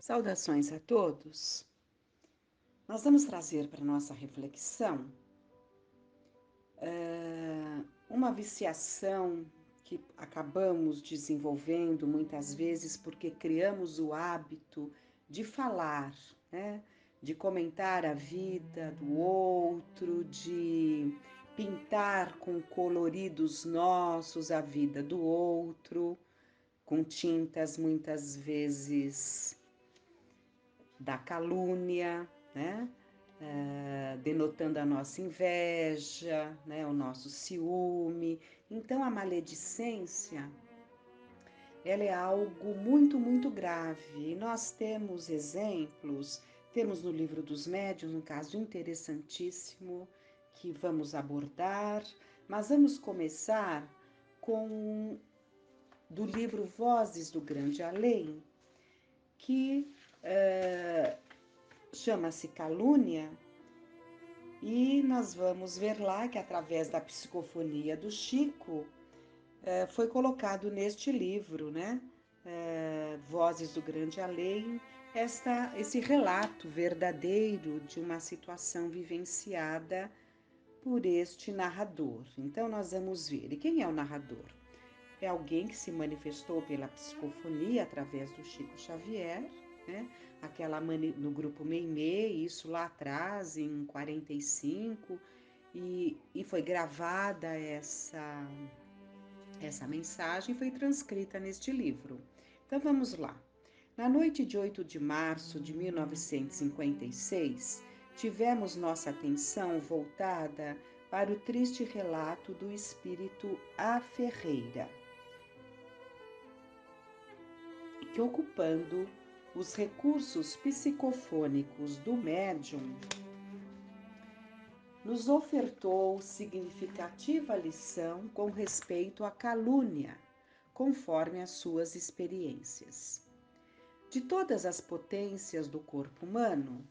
Saudações a todos. Nós vamos trazer para nossa reflexão uma viciação que acabamos desenvolvendo muitas vezes porque criamos o hábito de falar, né? De comentar a vida do outro, de pintar com coloridos nossos a vida do outro, com tintas muitas vezes da calúnia, né? Denotando a nossa inveja, né? O nosso ciúme. Então, a maledicência, ela é algo muito grave. E nós temos exemplos, temos no livro dos médiuns um caso interessantíssimo que vamos abordar, mas vamos começar com do livro Vozes do Grande Além, que chama-se Calúnia, e nós vamos ver lá que através da psicofonia do Chico foi colocado neste livro, né? Vozes do Grande Além, esse relato verdadeiro de uma situação vivenciada por este narrador. Então nós vamos ver. E quem é o narrador? É alguém que se manifestou pela psicofonia através do Chico Xavier, né? No grupo Meimei, isso lá atrás, em 45, e foi gravada essa mensagem, foi transcrita neste livro. Então vamos lá. Na noite de 8 de março de 1956, tivemos nossa atenção voltada para o triste relato do espírito A Ferreira, que, ocupando os recursos psicofônicos do médium, nos ofertou significativa lição com respeito à calúnia, conforme as suas experiências. De todas as potências do corpo humano,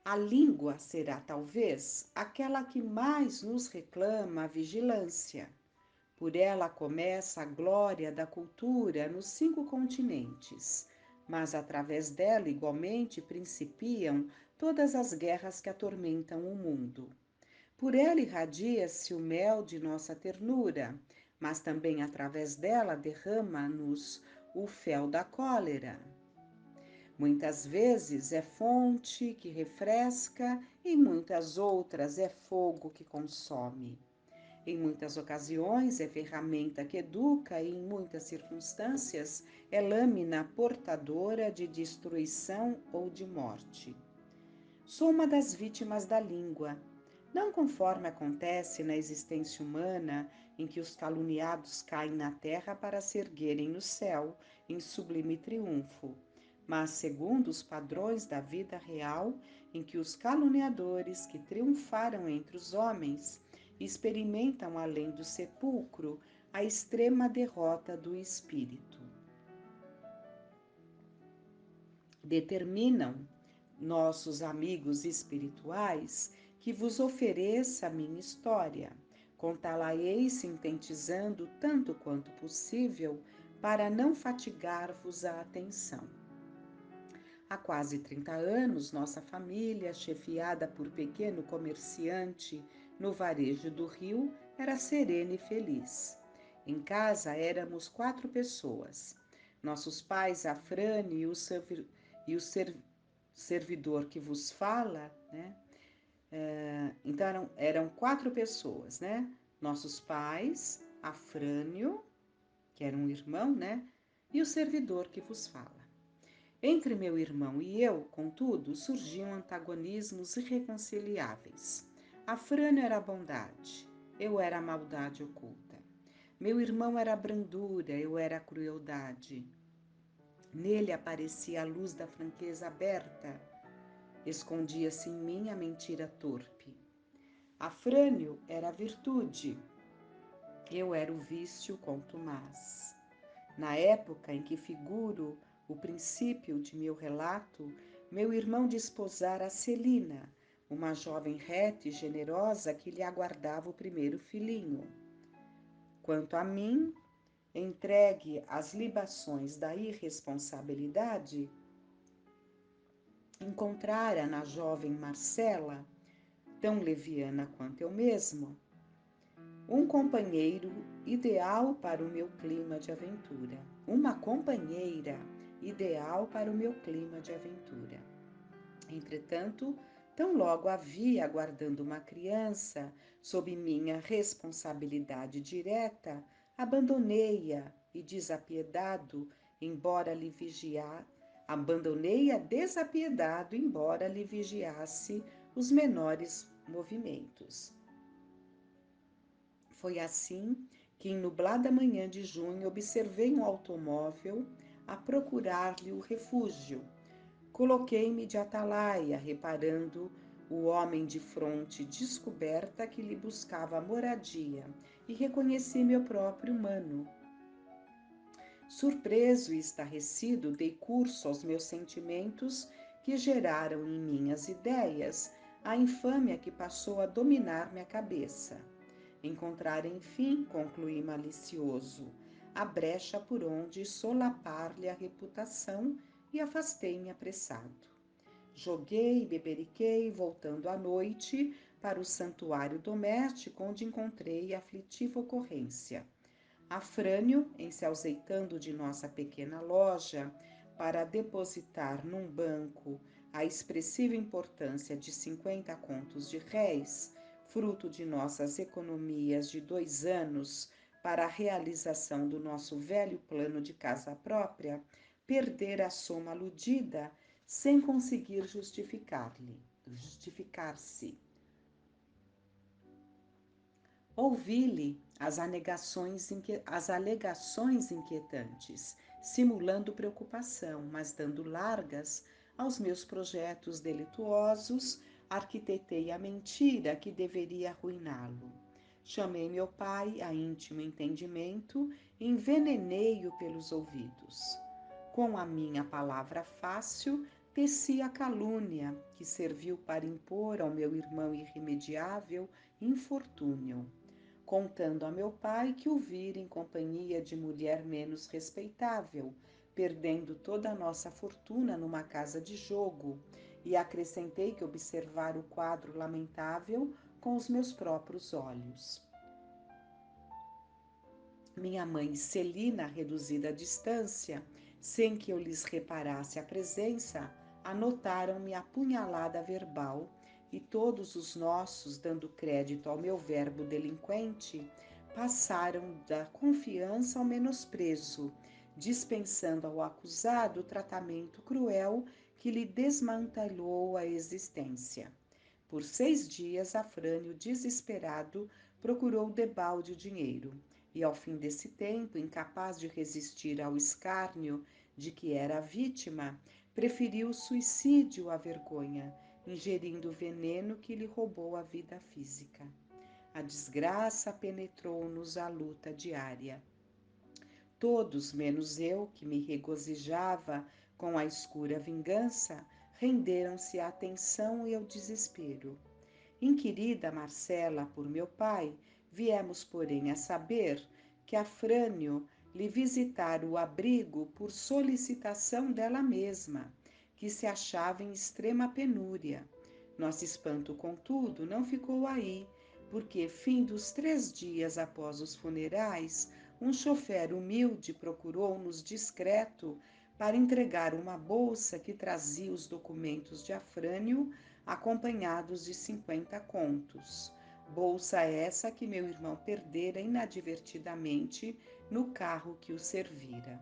a língua será talvez aquela que mais nos reclama a vigilância. Por ela começa a glória da cultura nos 5 continentes, mas através dela igualmente principiam todas as guerras que atormentam o mundo. Por ela irradia-se o mel de nossa ternura, mas também através dela derrama-nos o fel da cólera. Muitas vezes é fonte que refresca e muitas outras é fogo que consome. Em muitas ocasiões é ferramenta que educa e em muitas circunstâncias é lâmina portadora de destruição ou de morte. Sou uma das vítimas da língua, não conforme acontece na existência humana, em que os caluniados caem na terra para se erguerem no céu, em sublime triunfo, mas segundo os padrões da vida real, em que os caluniadores que triunfaram entre os homens experimentam além do sepulcro a extrema derrota do espírito. Determinam nossos amigos espirituais que vos ofereça a minha história. Contá-la-ei sintetizando tanto quanto possível para não fatigar-vos a atenção. Há quase 30 anos, nossa família, chefiada por pequeno comerciante no varejo do Rio, era serena e feliz. Em casa éramos 4 pessoas. Nossos pais, a Frane e o servidor que vos fala, né? Então eram 4 pessoas, né? Nossos pais, a Frânio, que era um irmão, né? E o servidor que vos fala. Entre meu irmão e eu, contudo, surgiam antagonismos irreconciliáveis. A Frânio era a bondade, eu era a maldade oculta. Meu irmão era a brandura, eu era a crueldade. Nele aparecia a luz da franqueza aberta, escondia-se em mim a mentira torpe. A Frânio era a virtude, eu era o vício contumaz. Na época em que figuro o princípio de meu relato, meu irmão desposara a Celina, uma jovem reta e generosa que lhe aguardava o primeiro filhinho. Quanto a mim, entregue às libações da irresponsabilidade, encontrara na jovem Marcela, tão leviana quanto eu mesmo, um companheiro ideal para o meu clima de aventura. Uma companheira ideal para o meu clima de aventura. Entretanto, tão logo havia aguardando uma criança sob minha responsabilidade direta, abandonei-a e desapiedado, embora lhe vigiar, abandonei-a desapiedado, embora lhe vigiasse os menores movimentos. Foi assim que, em nublada manhã de junho, observei um automóvel a procurar-lhe o refúgio. Coloquei-me de atalaia, reparando o homem de fronte descoberta que lhe buscava moradia, e reconheci meu próprio mano. Surpreso e estarrecido, dei curso aos meus sentimentos que geraram em minhas ideias a infâmia que passou a dominar minha cabeça. Encontrar, enfim, concluí malicioso, a brecha por onde solapar-lhe a reputação e afastei-me apressado. Joguei, beberiquei, voltando à noite para o santuário doméstico, onde encontrei a aflitiva ocorrência. Afrânio, em se ausentando de nossa pequena loja para depositar num banco a expressiva importância de 50 contos de réis, fruto de nossas economias de 2 anos para a realização do nosso velho plano de casa própria, perder a soma aludida sem conseguir justificar-se. Ouvi-lhe as alegações inquietantes, simulando preocupação, mas dando largas aos meus projetos delituosos, arquitetei a mentira que deveria arruiná-lo. Chamei meu pai a íntimo entendimento e envenenei-o pelos ouvidos. Com a minha palavra fácil, teci a calúnia que serviu para impor ao meu irmão irremediável infortúnio, contando a meu pai que o vira em companhia de mulher menos respeitável, perdendo toda a nossa fortuna numa casa de jogo, e acrescentei que observara o quadro lamentável com os meus próprios olhos. Minha mãe e Celina, reduzida à distância, sem que eu lhes reparasse a presença, anotaram-me a punhalada verbal e todos os nossos, dando crédito ao meu verbo delinquente, passaram da confiança ao menosprezo, dispensando ao acusado o tratamento cruel que lhe desmantelou a existência. Por 6 dias, Afrânio, desesperado, procurou debalde o dinheiro, e ao fim desse tempo, incapaz de resistir ao escárnio de que era a vítima, preferiu o suicídio à vergonha, ingerindo o veneno que lhe roubou a vida física. A desgraça penetrou-nos a luta diária. Todos, menos eu, que me regozijava com a escura vingança, renderam-se à tensão e ao desespero. Inquirida Marcela por meu pai, viemos, porém, a saber que Afrânio lhe visitara o abrigo por solicitação dela mesma, que se achava em extrema penúria. Nosso espanto, contudo, não ficou aí, porque, findos 3 dias após os funerais, um chofer humilde procurou-nos discreto para entregar uma bolsa que trazia os documentos de Afrânio, acompanhados de 50 contos. Bolsa essa que meu irmão perdera inadvertidamente no carro que o servira.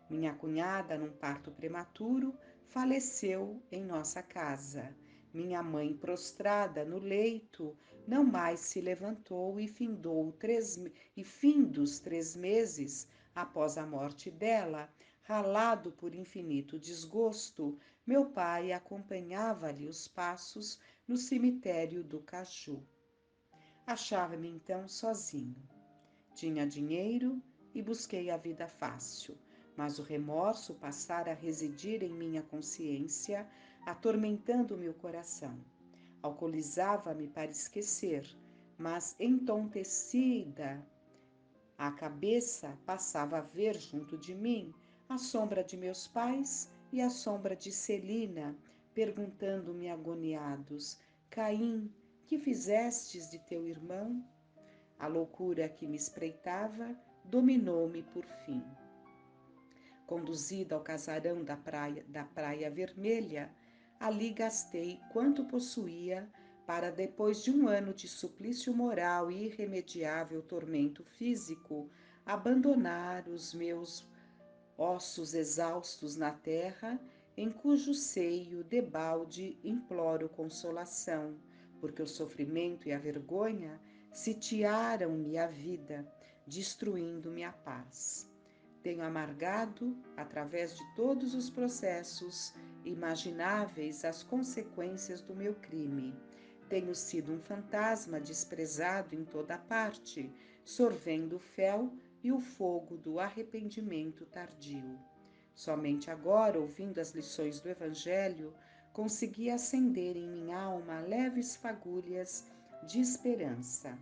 Minha cunhada, num parto prematuro, faleceu em nossa casa. Minha mãe, prostrada no leito, não mais se levantou e findos 3 meses após a morte dela, ralado por infinito desgosto, meu pai acompanhava-lhe os passos no cemitério do Caju. Achava-me então sozinho. Tinha dinheiro e busquei a vida fácil, mas o remorso passara a residir em minha consciência, atormentando meu coração. Alcoolizava-me para esquecer, mas entontecida A cabeça passava a ver junto de mim a sombra de meus pais e a sombra de Celina, perguntando-me agoniados: Caim, que fizestes de teu irmão? A loucura que me espreitava dominou-me por fim. Conduzida ao casarão da Praia Vermelha, ali gastei quanto possuía para, depois de um ano de suplício moral e irremediável tormento físico, abandonar os meus ossos exaustos na terra, em cujo seio debalde imploro consolação, porque o sofrimento e a vergonha sitiaram-me a vida, destruindo-me a paz. Tenho amargado, através de todos os processos imagináveis, as consequências do meu crime. Tenho sido um fantasma desprezado em toda parte, sorvendo o fel e o fogo do arrependimento tardio. Somente agora, ouvindo as lições do Evangelho, consegui acender em minha alma leves fagulhas de esperança.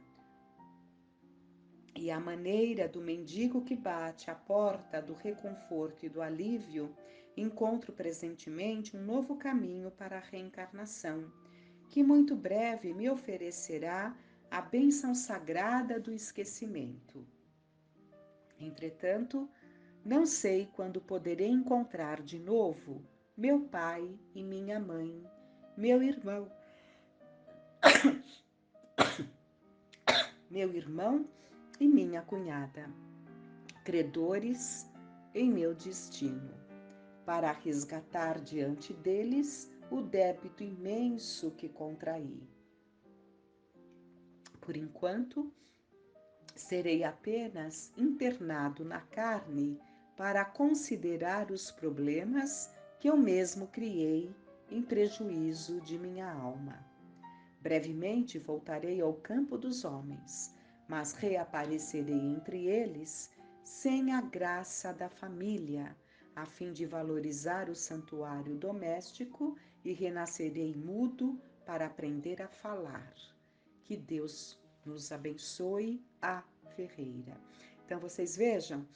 E à maneira do mendigo que bate à porta do reconforto e do alívio, encontro presentemente um novo caminho para a reencarnação, que muito breve me oferecerá a bênção sagrada do esquecimento. Entretanto, não sei quando poderei encontrar de novo meu pai e minha mãe, meu irmão e minha cunhada, credores em meu destino, para resgatar diante deles o débito imenso que contraí. Por enquanto, serei apenas internado na carne para considerar os problemas que eu mesmo criei em prejuízo de minha alma. Brevemente voltarei ao campo dos homens, mas reaparecerei entre eles sem a graça da família, a fim de valorizar o santuário doméstico, e renascerei mudo para aprender a falar. Que Deus nos abençoe. A Ferreira. Então vocês vejam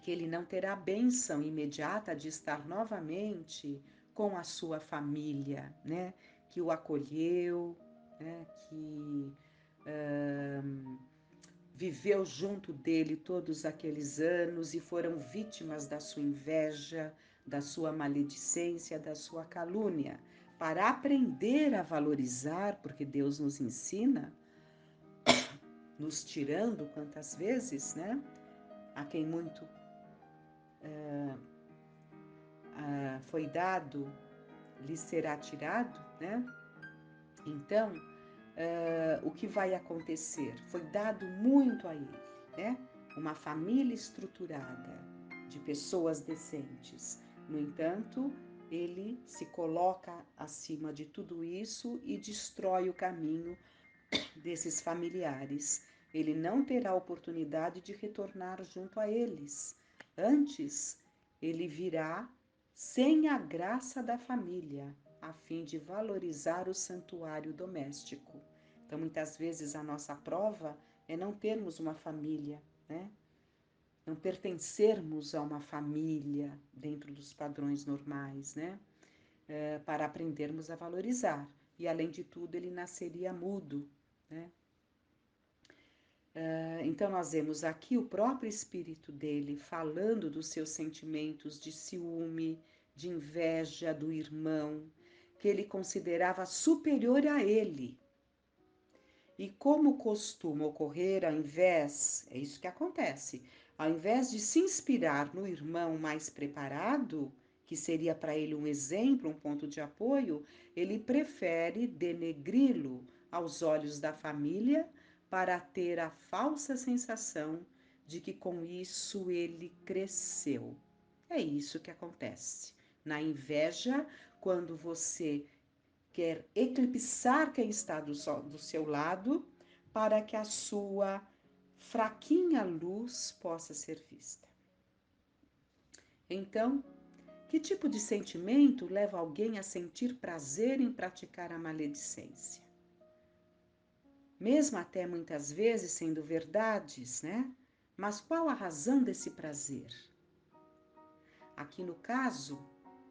que ele não terá a bênção imediata de estar novamente com a sua família, né? Que o acolheu, né? Que viveu junto dele todos aqueles anos e foram vítimas da sua inveja, da sua maledicência, da sua calúnia, para aprender a valorizar, porque Deus nos ensina, nos tirando quantas vezes, né? A quem muito foi dado, lhe será tirado, né? Então, o que vai acontecer? Foi dado muito a ele, né? Uma família estruturada, de pessoas decentes. No entanto, ele se coloca acima de tudo isso e destrói o caminho desses familiares. Ele não terá oportunidade de retornar junto a eles. Antes, ele virá sem a graça da família, a fim de valorizar o santuário doméstico. Então, muitas vezes a nossa prova é não termos uma família, né? Não pertencermos a uma família dentro dos padrões normais, né? Para aprendermos a valorizar. E, além de tudo, ele nasceria mudo, né? Então, nós vemos aqui o próprio espírito dele falando dos seus sentimentos de ciúme, de inveja do irmão, que ele considerava superior a ele. E como costuma ocorrer, é isso que acontece, ao invés de se inspirar no irmão mais preparado, que seria para ele um exemplo, um ponto de apoio, ele prefere denegri-lo aos olhos da família para ter a falsa sensação de que com isso ele cresceu. É isso que acontece. Na inveja, quando você quer eclipsar quem está do seu lado para que a sua fraquinha luz possa ser vista. Então, que tipo de sentimento leva alguém a sentir prazer em praticar a maledicência? mesmo até muitas vezes sendo verdades, né? Mas qual a razão desse prazer? Aqui no caso,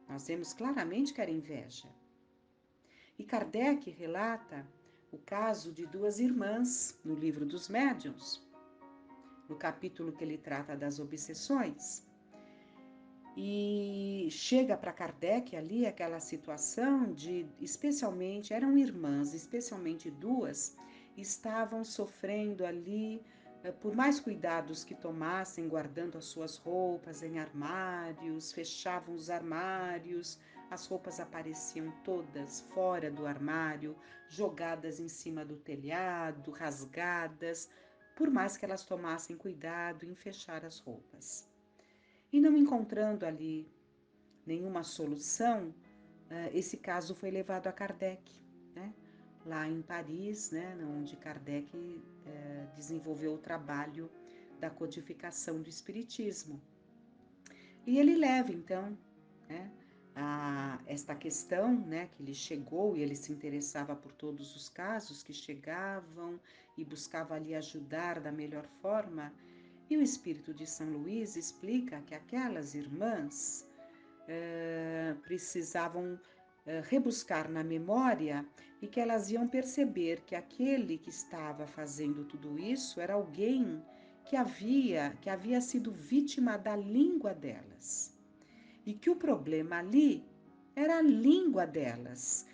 nós vemos claramente que era inveja. E Kardec relata o caso de duas irmãs no Livro dos Médiuns, no capítulo que ele trata das obsessões. E chega para Kardec ali aquela situação de, especialmente, eram irmãs, especialmente duas, estavam sofrendo ali, por mais cuidados que tomassem, guardando as suas roupas em armários, fechavam os armários, as roupas apareciam todas fora do armário, jogadas em cima do telhado, rasgadas, por mais que elas tomassem cuidado em fechar as roupas. E não encontrando ali nenhuma solução, esse caso foi levado a Kardec, né? Lá em Paris, né? Onde Kardec desenvolveu o trabalho da codificação do Espiritismo. E ele leva, então, né, esta questão, né, que ele chegou e ele se interessava por todos os casos que chegavam e buscava ali ajudar da melhor forma. E o Espírito de São Luís explica que aquelas irmãs precisavam rebuscar na memória e que elas iam perceber que aquele que estava fazendo tudo isso era alguém que havia sido vítima da língua delas. E que o problema ali era a língua delas,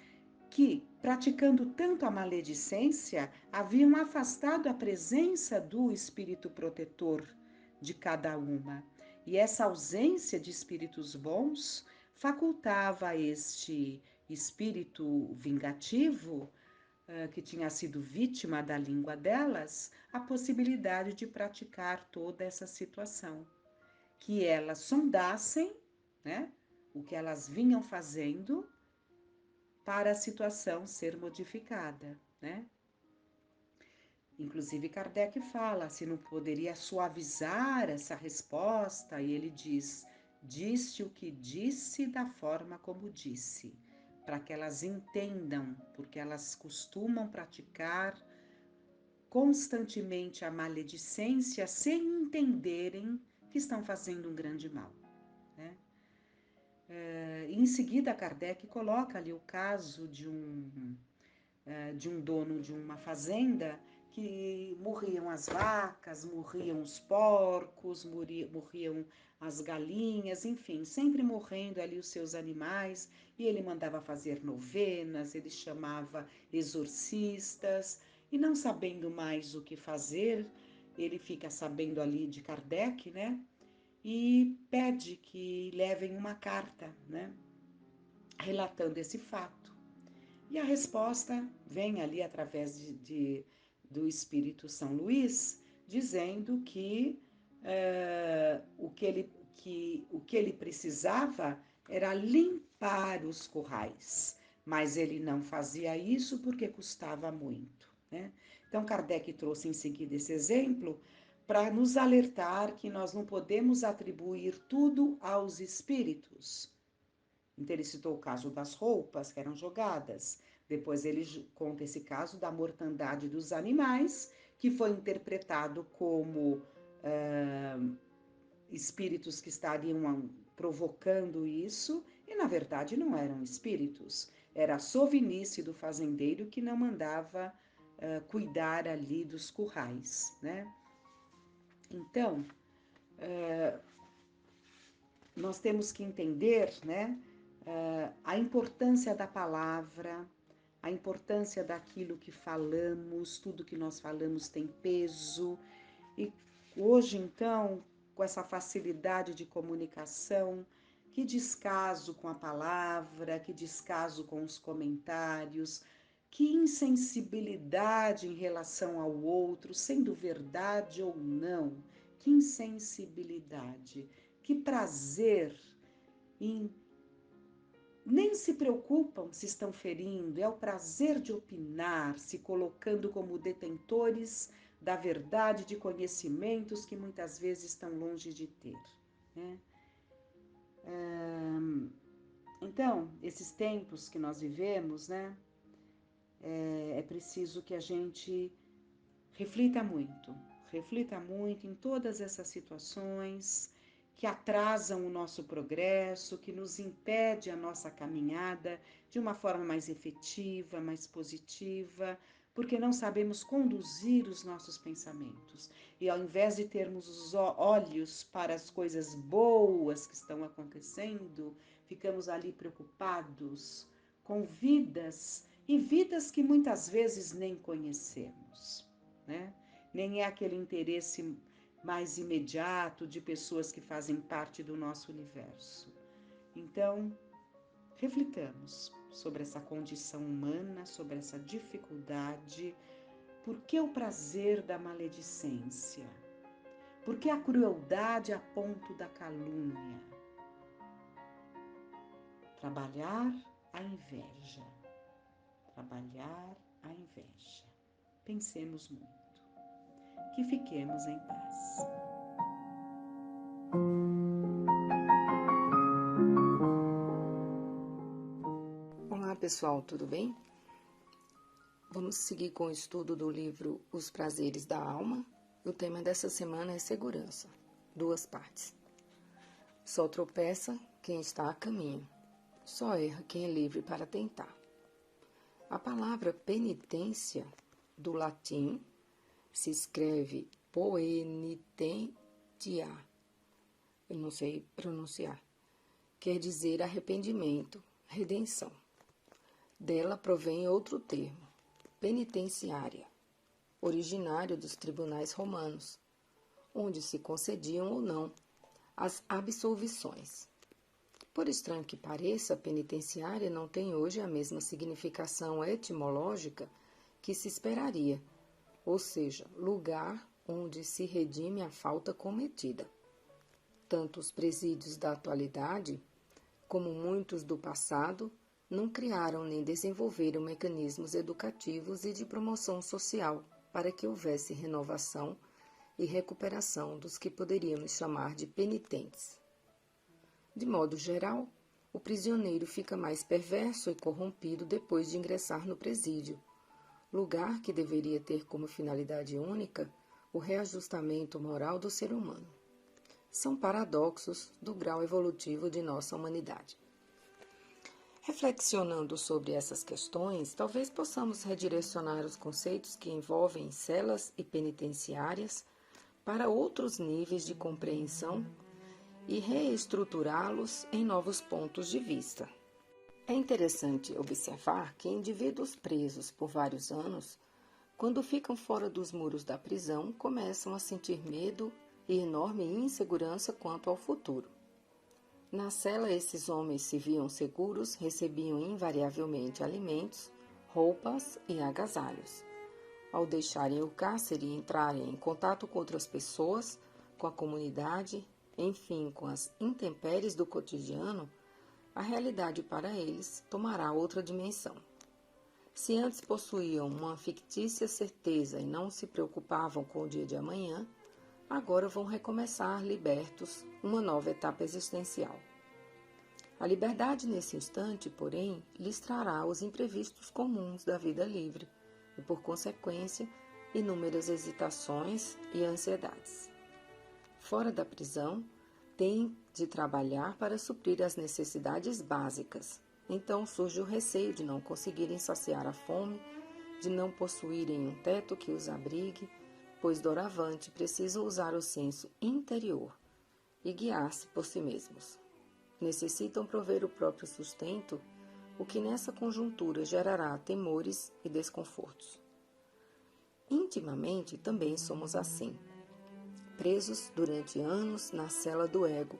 que, praticando tanto a maledicência, haviam afastado a presença do espírito protetor de cada uma. E essa ausência de espíritos bons facultava a este espírito vingativo, que tinha sido vítima da língua delas, a possibilidade de praticar toda essa situação. Que elas sondassem, né, o que elas vinham fazendo para a situação ser modificada, né? Inclusive Kardec fala se não poderia suavizar essa resposta e ele diz: disse o que disse da forma como disse, para que elas entendam, porque elas costumam praticar constantemente a maledicência sem entenderem que estão fazendo um grande mal, né? Em seguida, Kardec coloca ali o caso de um dono de uma fazenda que morriam as vacas, morriam os porcos, morriam as galinhas, enfim, sempre morrendo ali os seus animais, e ele mandava fazer novenas, ele chamava exorcistas, e não sabendo mais o que fazer, ele fica sabendo ali de Kardec, né? E pede que levem uma carta, né? Relatando esse fato. E a resposta vem ali através do Espírito São Luís, dizendo que, o que ele precisava era limpar os currais, mas ele não fazia isso porque custava muito, né? Então, Kardec trouxe em seguida esse exemplo para nos alertar que nós não podemos atribuir tudo aos espíritos. Então, ele citou o caso das roupas que eram jogadas. Depois, ele conta esse caso da mortandade dos animais, que foi interpretado como espíritos que estariam provocando isso, e na verdade não eram espíritos. Era a sovinice do fazendeiro que não mandava cuidar ali dos currais, né? Então, nós temos que entender, né, a importância da palavra, a importância daquilo que falamos, tudo que nós falamos tem peso. E hoje, então, com essa facilidade de comunicação, que descaso com a palavra, que descaso com os comentários, que insensibilidade em relação ao outro, sendo verdade ou não, que insensibilidade, que prazer em nem se preocupam se estão ferindo, é o prazer de opinar, se colocando como detentores da verdade, de conhecimentos que muitas vezes estão longe de ter, né? Então, esses tempos que nós vivemos, né, é preciso que a gente reflita muito em todas essas situações que atrasam o nosso progresso, que nos impede a nossa caminhada de uma forma mais efetiva, mais positiva, porque não sabemos conduzir os nossos pensamentos. E ao invés de termos os olhos para as coisas boas que estão acontecendo, ficamos ali preocupados com vidas e vidas que muitas vezes nem conhecemos, né? Nem é aquele interesse mais imediato de pessoas que fazem parte do nosso universo. Então, reflitamos sobre essa condição humana, sobre essa dificuldade. Por que o prazer da maledicência? Por que a crueldade a ponto da calúnia? Trabalhar a inveja. Trabalhar a inveja. Pensemos muito. Que fiquemos em paz. Olá pessoal, tudo bem? Vamos seguir com o estudo do livro Os Prazeres da Alma. O tema dessa semana é segurança, 2 partes. Só tropeça quem está a caminho, só erra quem é livre para tentar. A palavra penitência, do latim, se escreve poenitentia, eu não sei pronunciar, quer dizer arrependimento, redenção. Dela provém outro termo, penitenciária, originário dos tribunais romanos, onde se concediam ou não as absolvições. Por estranho que pareça, a penitenciária não tem hoje a mesma significação etimológica que se esperaria, ou seja, lugar onde se redime a falta cometida. Tanto os presídios da atualidade, como muitos do passado, não criaram nem desenvolveram mecanismos educativos e de promoção social para que houvesse renovação e recuperação dos que poderíamos chamar de penitentes. De modo geral, o prisioneiro fica mais perverso e corrompido depois de ingressar no presídio, lugar que deveria ter como finalidade única o reajustamento moral do ser humano. São paradoxos do grau evolutivo de nossa humanidade. Reflexionando sobre essas questões, talvez possamos redirecionar os conceitos que envolvem celas e penitenciárias para outros níveis de compreensão e reestruturá-los em novos pontos de vista. É interessante observar que indivíduos presos por vários anos, quando ficam fora dos muros da prisão, começam a sentir medo e enorme insegurança quanto ao futuro. Na cela, esses homens se viam seguros, recebiam invariavelmente alimentos, roupas e agasalhos. Ao deixarem o cárcere e entrarem em contato com outras pessoas, com a comunidade, enfim, com as intempéries do cotidiano, a realidade para eles tomará outra dimensão. Se antes possuíam uma fictícia certeza e não se preocupavam com o dia de amanhã, agora vão recomeçar libertos uma nova etapa existencial. A liberdade nesse instante, porém, lhes trará os imprevistos comuns da vida livre e, por consequência, inúmeras hesitações e ansiedades. Fora da prisão, têm de trabalhar para suprir as necessidades básicas. Então surge o receio de não conseguirem saciar a fome, de não possuírem um teto que os abrigue, pois doravante precisam usar o senso interior e guiar-se por si mesmos. Necessitam prover o próprio sustento, o que nessa conjuntura gerará temores e desconfortos. Intimamente também somos assim, presos durante anos na cela do ego,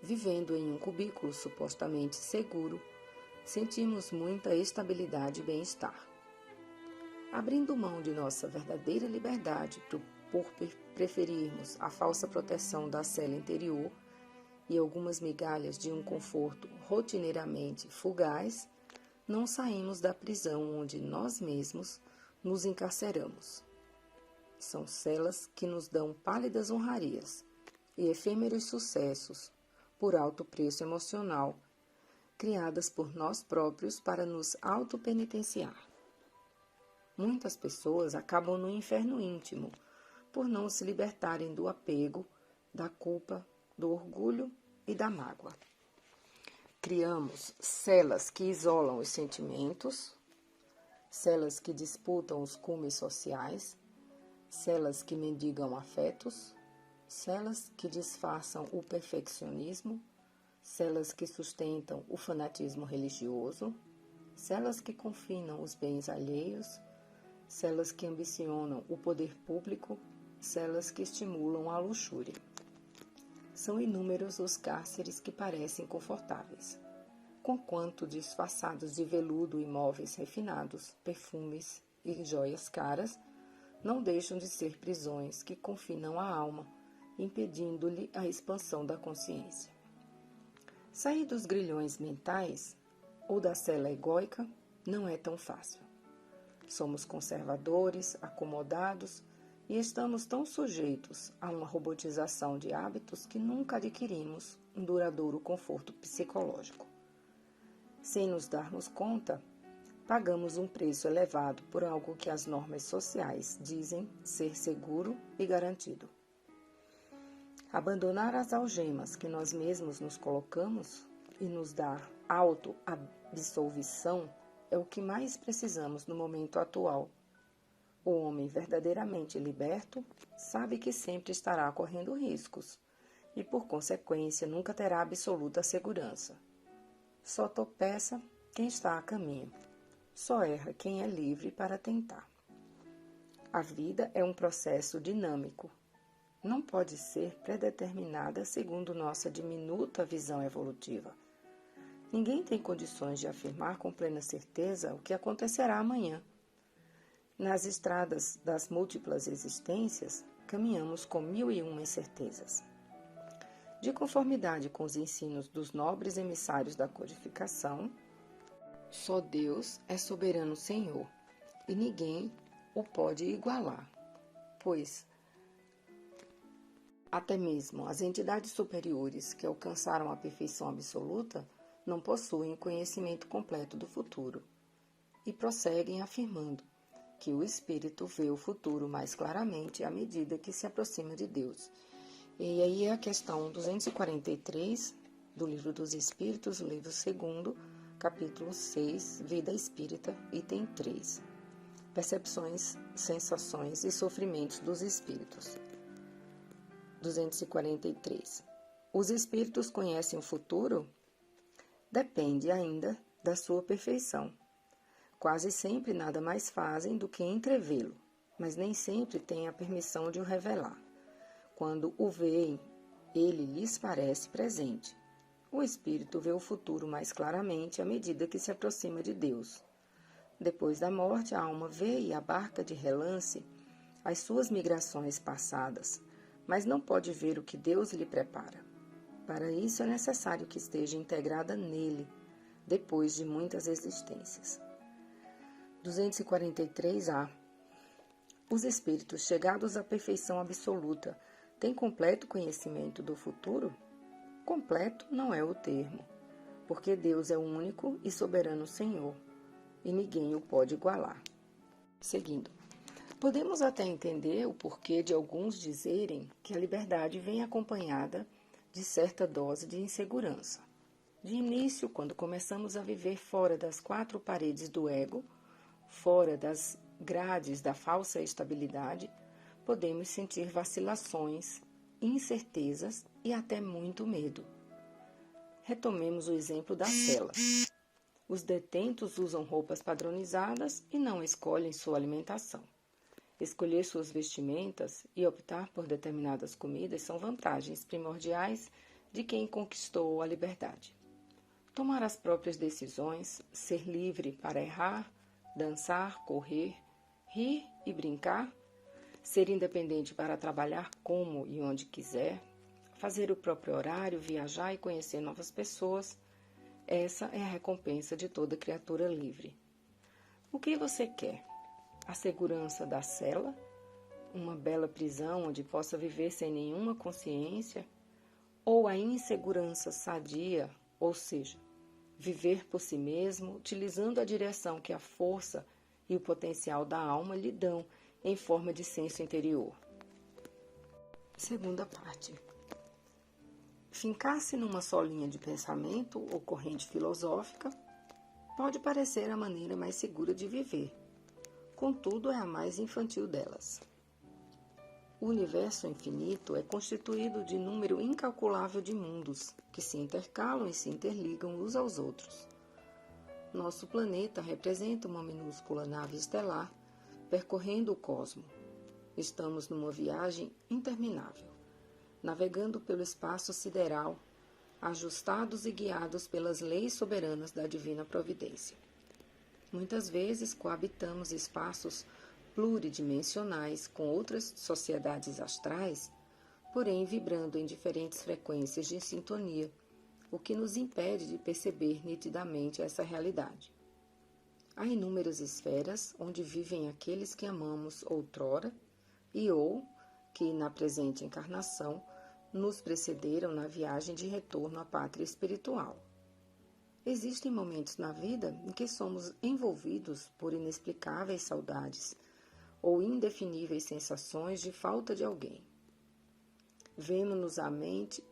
vivendo em um cubículo supostamente seguro, sentimos muita estabilidade e bem-estar. Abrindo mão de nossa verdadeira liberdade por preferirmos a falsa proteção da cela interior e algumas migalhas de um conforto rotineiramente fugaz, não saímos da prisão onde nós mesmos nos encarceramos. São celas que nos dão pálidas honrarias e efêmeros sucessos por alto preço emocional, criadas por nós próprios para nos autopenitenciar. Muitas pessoas acabam no inferno íntimo por não se libertarem do apego, da culpa, do orgulho e da mágoa. Criamos celas que isolam os sentimentos, celas que disputam os cumes sociais, celas que mendigam afetos, celas que disfarçam o perfeccionismo, celas que sustentam o fanatismo religioso, celas que confinam os bens alheios, celas que ambicionam o poder público, celas que estimulam a luxúria. São inúmeros os cárceres que parecem confortáveis, conquanto disfarçados de veludo e móveis refinados, perfumes e joias caras, não deixam de ser prisões que confinam a alma, impedindo-lhe a expansão da consciência. Sair dos grilhões mentais ou da cela egóica não é tão fácil. Somos conservadores, acomodados e estamos tão sujeitos a uma robotização de hábitos que nunca adquirimos um duradouro conforto psicológico. Sem nos darmos conta, pagamos um preço elevado por algo que as normas sociais dizem ser seguro e garantido. Abandonar as algemas que nós mesmos nos colocamos e nos dar auto-absolvição é o que mais precisamos no momento atual. O homem verdadeiramente liberto sabe que sempre estará correndo riscos e, por consequência, nunca terá absoluta segurança. Só tropeça quem está a caminho. Só erra quem é livre para tentar. A vida é um processo dinâmico. Não pode ser predeterminada segundo nossa diminuta visão evolutiva. Ninguém tem condições de afirmar com plena certeza o que acontecerá amanhã. Nas estradas das múltiplas existências, caminhamos com 1001 incertezas. De conformidade com os ensinos dos nobres emissários da codificação, só Deus é soberano Senhor, e ninguém o pode igualar, pois até mesmo as entidades superiores que alcançaram a perfeição absoluta não possuem o conhecimento completo do futuro, e prosseguem afirmando que o espírito vê o futuro mais claramente à medida que se aproxima de Deus. E aí é a questão 243 do Livro dos Espíritos, o livro 2º, capítulo 6, Vida Espírita, item 3. Percepções, sensações e sofrimentos dos espíritos. 243. Os espíritos conhecem o futuro? Depende ainda da sua perfeição. Quase sempre nada mais fazem do que entrevê-lo, mas nem sempre têm a permissão de o revelar. Quando o veem, ele lhes parece presente. O espírito vê o futuro mais claramente à medida que se aproxima de Deus. Depois da morte, a alma vê e abarca de relance as suas migrações passadas, mas não pode ver o que Deus lhe prepara. Para isso é necessário que esteja integrada nele, depois de muitas existências. 243A. Os espíritos chegados à perfeição absoluta têm completo conhecimento do futuro? Completo não é o termo, porque Deus é o único e soberano Senhor, e ninguém o pode igualar. Seguindo. Podemos até entender o porquê de alguns dizerem que a liberdade vem acompanhada de certa dose de insegurança. De início, quando começamos a viver fora das 4 paredes do ego, fora das grades da falsa estabilidade, podemos sentir vacilações, incertezas e até muito medo. Retomemos o exemplo da cela. Os detentos usam roupas padronizadas e não escolhem sua alimentação. Escolher suas vestimentas e optar por determinadas comidas são vantagens primordiais de quem conquistou a liberdade. Tomar as próprias decisões, ser livre para errar, dançar, correr, rir e brincar, ser independente para trabalhar como e onde quiser, fazer o próprio horário, viajar e conhecer novas pessoas, essa é a recompensa de toda criatura livre. O que você quer? A segurança da cela? Uma bela prisão onde possa viver sem nenhuma consciência? Ou a insegurança sadia, ou seja, viver por si mesmo, utilizando a direção que a força e o potencial da alma lhe dão em forma de senso interior. Segunda parte. Fincar-se numa só linha de pensamento ou corrente filosófica pode parecer a maneira mais segura de viver, contudo é a mais infantil delas. O universo infinito é constituído de número incalculável de mundos que se intercalam e se interligam uns aos outros. Nosso planeta representa uma minúscula nave estelar percorrendo o cosmo. Estamos numa viagem interminável, navegando pelo espaço sideral, ajustados e guiados pelas leis soberanas da divina providência. Muitas vezes coabitamos espaços pluridimensionais com outras sociedades astrais, porém vibrando em diferentes frequências de sintonia, o que nos impede de perceber nitidamente essa realidade. Há inúmeras esferas onde vivem aqueles que amamos outrora ou que, na presente encarnação, nos precederam na viagem de retorno à pátria espiritual. Existem momentos na vida em que somos envolvidos por inexplicáveis saudades ou indefiníveis sensações de falta de alguém. Vem-nos à mente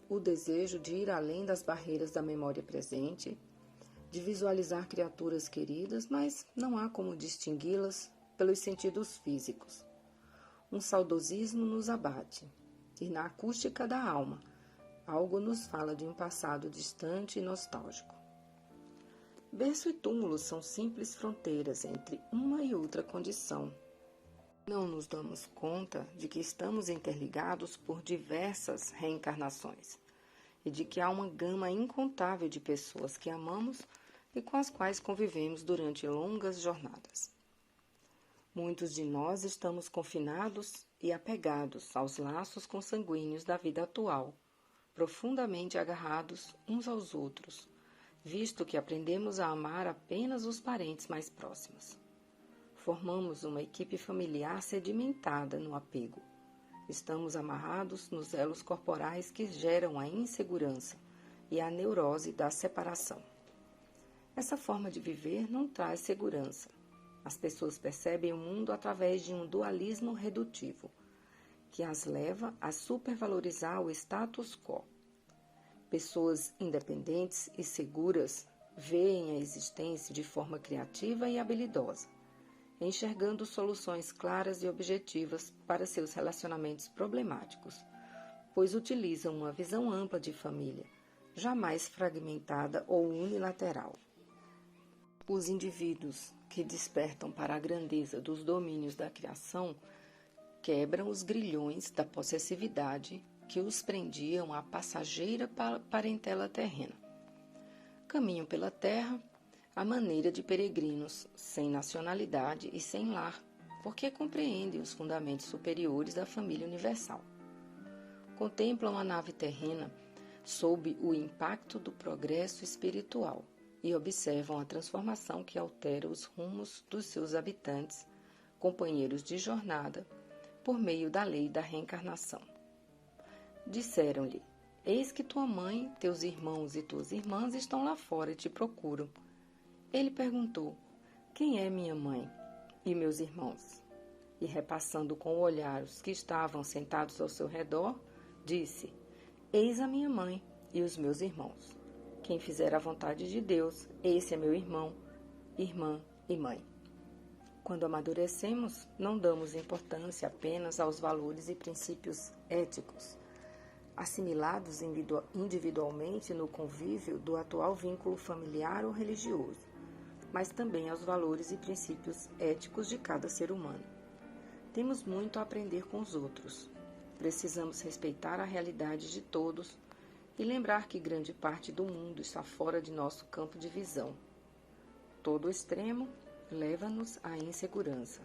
o desejo de ir além das barreiras da memória presente, de visualizar criaturas queridas, mas não há como distingui-las pelos sentidos físicos. Um saudosismo nos abate, e na acústica da alma, algo nos fala de um passado distante e nostálgico. Berço e túmulo são simples fronteiras entre uma e outra condição. Não nos damos conta de que estamos interligados por diversas reencarnações e de que há uma gama incontável de pessoas que amamos e com as quais convivemos durante longas jornadas. Muitos de nós estamos confinados e apegados aos laços consanguíneos da vida atual, profundamente agarrados uns aos outros, visto que aprendemos a amar apenas os parentes mais próximos. Formamos uma equipe familiar sedimentada no apego. Estamos amarrados nos elos corporais que geram a insegurança e a neurose da separação. Essa forma de viver não traz segurança. As pessoas percebem o mundo através de um dualismo redutivo, que as leva a supervalorizar o status quo. Pessoas independentes e seguras veem a existência de forma criativa e habilidosa, enxergando soluções claras e objetivas para seus relacionamentos problemáticos, pois utilizam uma visão ampla de família, jamais fragmentada ou unilateral. Os indivíduos que despertam para a grandeza dos domínios da criação quebram os grilhões da possessividade que os prendiam à passageira parentela terrena. Caminham pela terra à maneira de peregrinos, sem nacionalidade e sem lar, porque compreendem os fundamentos superiores da família universal. Contemplam a nave terrena sob o impacto do progresso espiritual e observam a transformação que altera os rumos dos seus habitantes, companheiros de jornada, por meio da lei da reencarnação. Disseram-lhe: eis que tua mãe, teus irmãos e tuas irmãs estão lá fora e te procuram. Ele perguntou: quem é minha mãe e meus irmãos? E repassando com o olhar os que estavam sentados ao seu redor, disse: eis a minha mãe e os meus irmãos. Quem fizer a vontade de Deus, esse é meu irmão, irmã e mãe. Quando amadurecemos, não damos importância apenas aos valores e princípios éticos, assimilados individualmente no convívio do atual vínculo familiar ou religioso, mas também aos valores e princípios éticos de cada ser humano. Temos muito a aprender com os outros. Precisamos respeitar a realidade de todos e lembrar que grande parte do mundo está fora de nosso campo de visão. Todo extremo leva-nos à insegurança.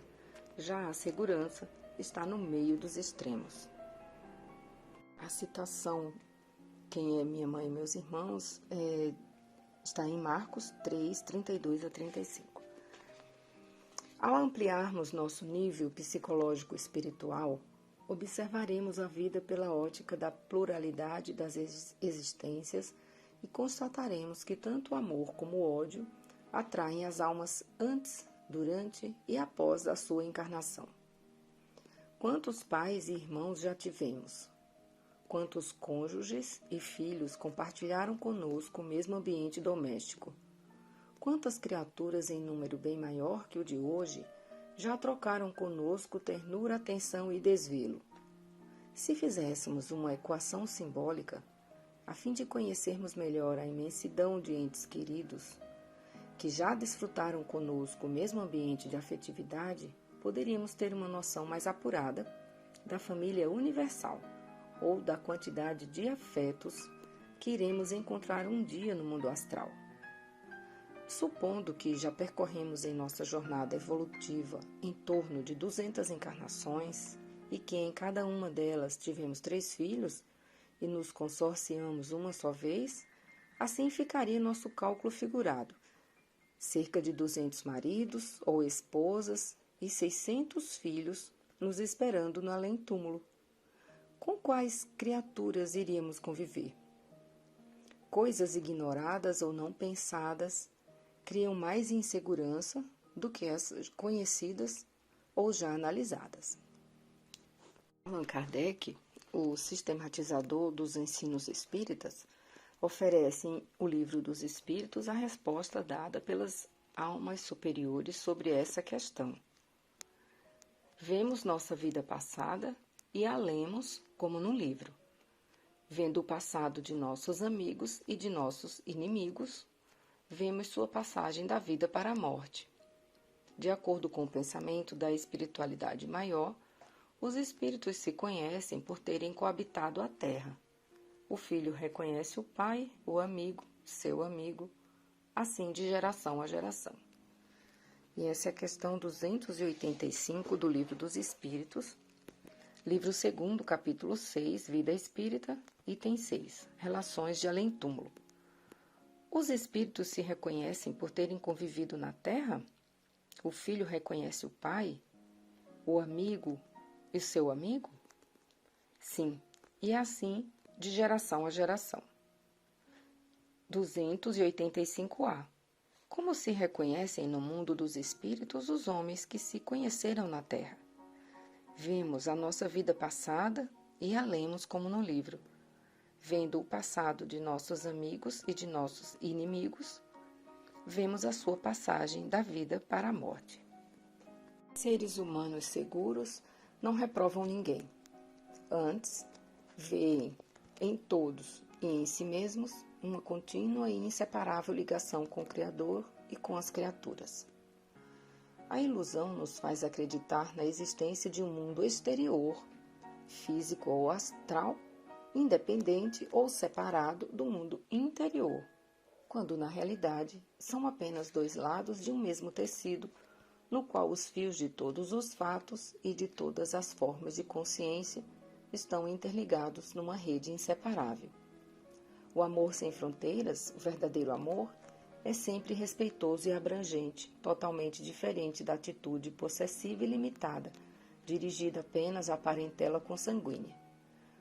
Já a segurança está no meio dos extremos. A citação "Quem é minha mãe e meus irmãos" está em Marcos 3, 32 a 35. Ao ampliarmos nosso nível psicológico espiritual, observaremos a vida pela ótica da pluralidade das existências e constataremos que tanto o amor como o ódio atraem as almas antes, durante e após a sua encarnação. Quantos pais e irmãos já tivemos? Quantos cônjuges e filhos compartilharam conosco o mesmo ambiente doméstico? Quantas criaturas em número bem maior que o de hoje já trocaram conosco ternura, atenção e desvelo? Se fizéssemos uma equação simbólica, a fim de conhecermos melhor a imensidão de entes queridos que já desfrutaram conosco o mesmo ambiente de afetividade, poderíamos ter uma noção mais apurada da família universal ou da quantidade de afetos que iremos encontrar um dia no mundo astral. Supondo que já percorremos em nossa jornada evolutiva em torno de 200 encarnações e que em cada uma delas tivemos 3 filhos e nos consorciamos uma só vez, assim ficaria nosso cálculo figurado. Cerca de 200 maridos ou esposas e 600 filhos nos esperando no além-túmulo. Com quais criaturas iríamos conviver? Coisas ignoradas ou não pensadas criam mais insegurança do que as conhecidas ou já analisadas. Allan Kardec, o sistematizador dos ensinos espíritas, oferece em O Livro dos Espíritos a resposta dada pelas almas superiores sobre essa questão. Vemos nossa vida passada e a lemos como num livro, vendo o passado de nossos amigos e de nossos inimigos, vemos sua passagem da vida para a morte. De acordo com o pensamento da espiritualidade maior, os espíritos se conhecem por terem coabitado a Terra. O filho reconhece o pai, o amigo, seu amigo, assim de geração a geração. E essa é a questão 285 do Livro dos Espíritos, livro 2º, capítulo 6, Vida Espírita, item 6, Relações de Além-Túmulo. Os espíritos se reconhecem por terem convivido na Terra? O filho reconhece o pai, o amigo e seu amigo? Sim, e é assim de geração a geração. 285A. Como se reconhecem no mundo dos espíritos os homens que se conheceram na Terra? Vemos a nossa vida passada e a lemos como no livro, vendo o passado de nossos amigos e de nossos inimigos, vemos a sua passagem da vida para a morte. Seres humanos seguros não reprovam ninguém. Antes, veem em todos e em si mesmos uma contínua e inseparável ligação com o Criador e com as criaturas. A ilusão nos faz acreditar na existência de um mundo exterior, físico ou astral, independente ou separado do mundo interior, quando na realidade são apenas 2 lados de um mesmo tecido, no qual os fios de todos os fatos e de todas as formas de consciência estão interligados numa rede inseparável. O amor sem fronteiras, o verdadeiro amor, é sempre respeitoso e abrangente, totalmente diferente da atitude possessiva e limitada, dirigida apenas à parentela consanguínea.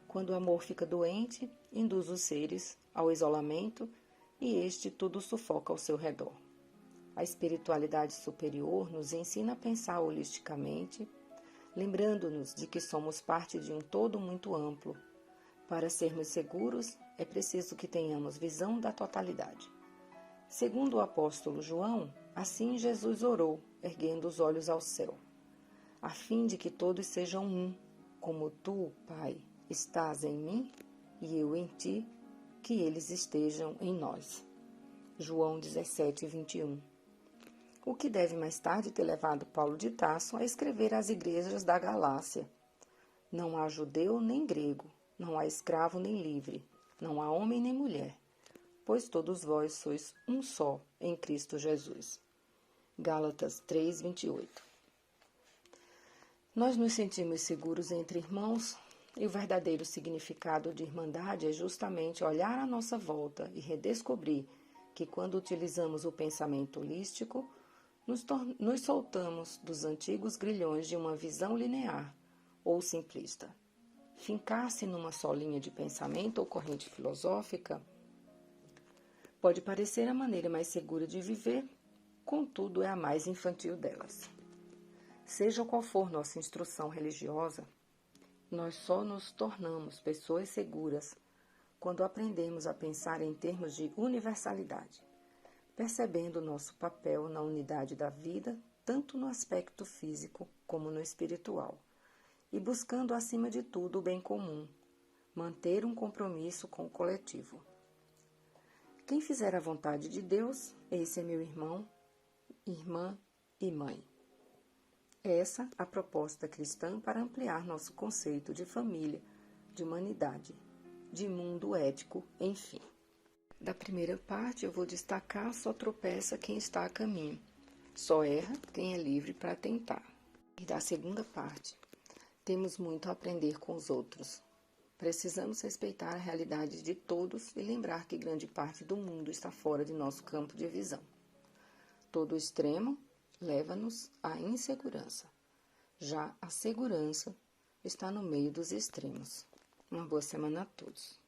Quando o amor fica doente, induz os seres ao isolamento e este tudo sufoca ao seu redor. A espiritualidade superior nos ensina a pensar holisticamente, lembrando-nos de que somos parte de um todo muito amplo. Para sermos seguros, é preciso que tenhamos visão da totalidade. Segundo o apóstolo João, assim Jesus orou, erguendo os olhos ao céu, a fim de que todos sejam um, como tu, Pai, estás em mim e eu em ti, que eles estejam em nós. João 17, 21. O que deve mais tarde ter levado Paulo de Tarso a escrever às igrejas da Galácia: não há judeu nem grego, não há escravo nem livre, não há homem nem mulher, pois todos vós sois um só em Cristo Jesus. Gálatas 3, 28. Nós nos sentimos seguros entre irmãos e o verdadeiro significado de irmandade é justamente olhar à nossa volta e redescobrir que quando utilizamos o pensamento holístico, nos soltamos dos antigos grilhões de uma visão linear ou simplista. Fincar-se numa só linha de pensamento ou corrente filosófica pode parecer a maneira mais segura de viver, contudo é a mais infantil delas. Seja qual for nossa instrução religiosa, nós só nos tornamos pessoas seguras quando aprendemos a pensar em termos de universalidade, percebendo nosso papel na unidade da vida, tanto no aspecto físico como no espiritual, e buscando, acima de tudo, o bem comum, manter um compromisso com o coletivo. Quem fizer a vontade de Deus, esse é meu irmão, irmã e mãe. Essa a proposta cristã para ampliar nosso conceito de família, de humanidade, de mundo ético, enfim. Da primeira parte eu vou destacar: só tropeça quem está a caminho, só erra quem é livre para tentar. E da segunda parte, temos muito a aprender com os outros. Precisamos respeitar a realidade de todos e lembrar que grande parte do mundo está fora de nosso campo de visão. Todo extremo leva-nos à insegurança. Já a segurança está no meio dos extremos. Uma boa semana a todos.